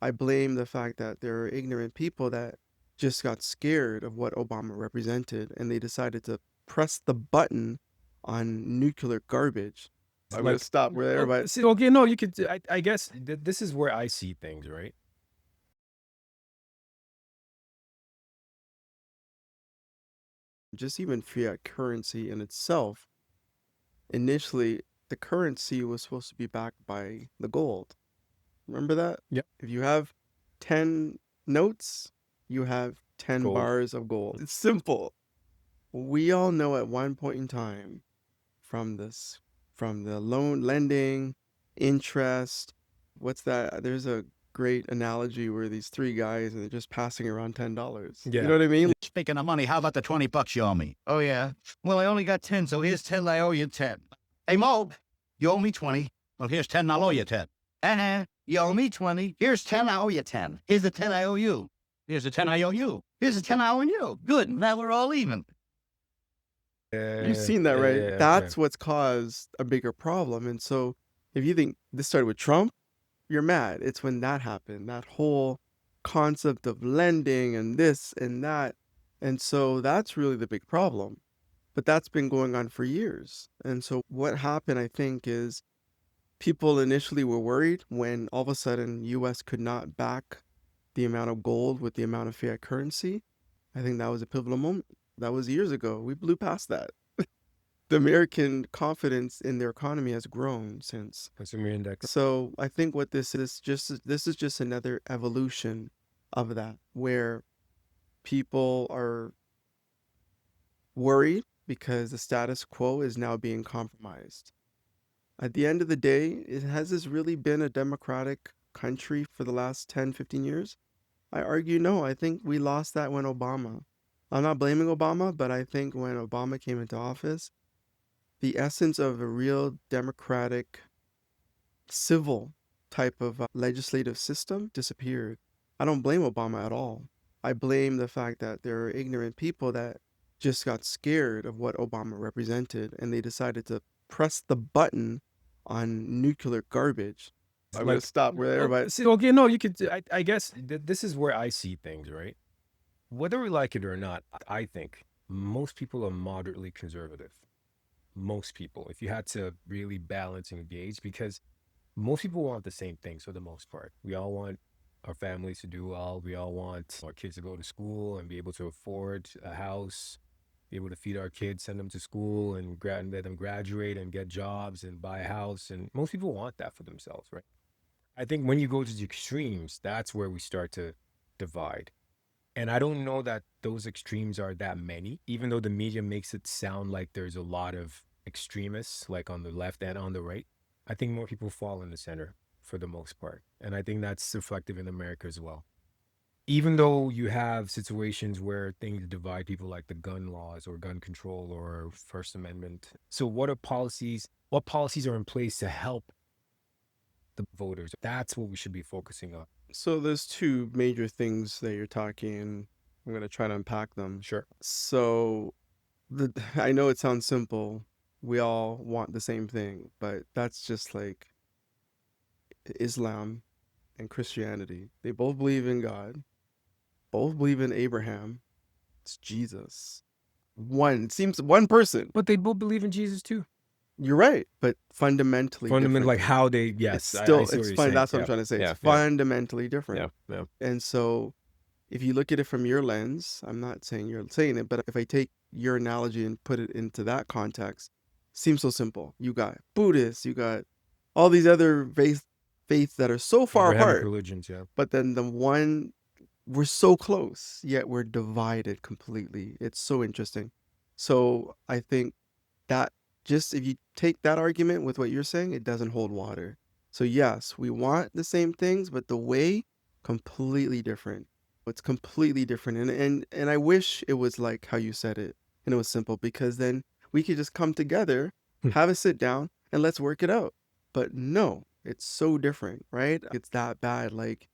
I blame the fact that there are ignorant people that just got scared of what Obama represented and they decided to press the button on nuclear garbage. I'm going to stop there, but okay, no, you could. I guess this is where I see things, right? just even fiat currency in itself, initially, the currency was supposed to be backed by the gold. Remember that? Yep. If you have 10 notes, you have 10 Gold. bars of gold. It's simple. We all know at one point in time from from the loan lending, interest, what's that? There's a great analogy where these three guys and they're just passing around $10. You Yeah. know what I mean? Speaking of money, how about the 20 bucks you owe me? Oh, yeah. Well, I only got 10, so here's 10. I owe you 10. Hey, Mo, you owe me 20. Well, here's 10. I'll owe you 10. You owe me 20. Here's 10. I owe you 10. Here's the 10 I owe you. Here's the 10 I owe you. Here's the 10 I owe you. Good. Now we're all even. You've seen that, right? Yeah. That's what's caused a bigger problem. And so if you think this started with Trump, you're mad. It's when that happened, that whole concept of lending and this and that. And so that's really the big problem. But that's been going on for years. And so what happened, I think, is people initially were worried when all of a sudden US could not back the amount of gold with the amount of fiat currency. I think that was a pivotal moment. That was years ago. We blew past that. The American confidence in their economy has grown since. Consumer index. So I think what this is just another evolution of that, where people are worried because the status quo is now being compromised. At the end of the day, has this really been a democratic country for the last 10, 15 years? I argue no. I think we lost that when Obama. I'm not blaming Obama, but I think when Obama came into office, the essence of a real democratic, civil type of legislative system disappeared. I don't blame Obama at all. I blame the fact that there are ignorant people that just got scared of what Obama represented and they decided to press the button on nuclear garbage. I'm going to stop there, but okay, no, you could. I guess this is where I see things, right? Whether we like it or not, I think most people are moderately conservative. Most people, if you had to really balance and gauge, because most people want the same things for the most part. We all want our families to do well. We all want our kids to go to school and be able to afford a house, be able to feed our kids, send them to school and let them graduate and get jobs and buy a house. And most people want that for themselves, right? I think when you go to the extremes, that's where we start to divide. And I don't know that those extremes are that many, even though the media makes it sound like there's a lot of extremists, like on the left and on the right. I think more people fall in the center for the most part. And I think that's reflective in America as well. Even though you have situations where things divide people like the gun laws or gun control or First Amendment. So what policies are in place to help the voters? That's what we should be focusing on. so there's two major things that you're talking, and I'm going to try to unpack them. Sure. So I know it sounds simple. We all want the same thing, but that's just like Islam and Christianity. They both believe in God, both believe in Abraham. It's Jesus. It seems one person. But they both believe in Jesus too. You're right, but fundamentally different. Like how they, It's yes, still, I see what it's you're fun. saying. That's what I'm Yeah. trying to say. Yeah, It's yeah. fundamentally different. Yeah. And so if you look at it from your lens, I'm not saying you're saying it, but if I take your analogy and put it into that context, seems so simple. You got Buddhists, you got all these other faiths that are so far Abrahamic apart, religions, yeah. but then we're so close, yet we're divided completely. It's so interesting. So I think that just if you take that argument with what you're saying, it doesn't hold water. So yes, we want the same things, but the way completely different. It's completely different. And I wish it was like how you said it and it was simple, because then we could just come together, have a sit down, and let's work it out. But no, it's so different, right? It's that bad. Like,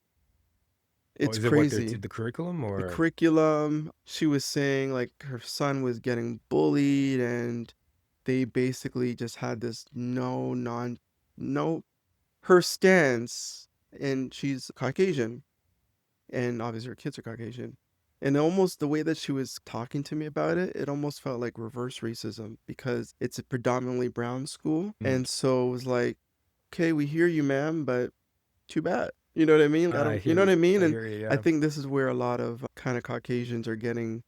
it's Is it what crazy. the curriculum The or? curriculum, she was saying like her son was getting bullied and they basically just had this no, her stance and she's Caucasian, and obviously her kids are Caucasian. And almost the way that she was talking to me about it, it almost felt like reverse racism because it's a predominantly brown school. And so it was like, okay, we hear you, ma'am, but too bad. You know what I mean? I You hear know what you. I mean? I And hear you. I Yeah. think this is where a lot of kind of Caucasians are getting.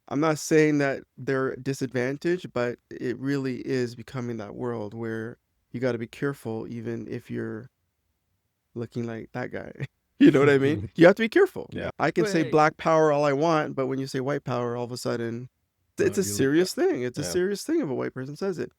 I'm not saying that they're disadvantaged, but it really is becoming that world where you got to be careful, even if you're looking like that guy. You know what I mean? You have to be careful. Yeah. I can But say hey, black power all I want, but when you say white power, all of a sudden, it's a you look. serious thing. It's a Yeah. serious thing if a white person says it.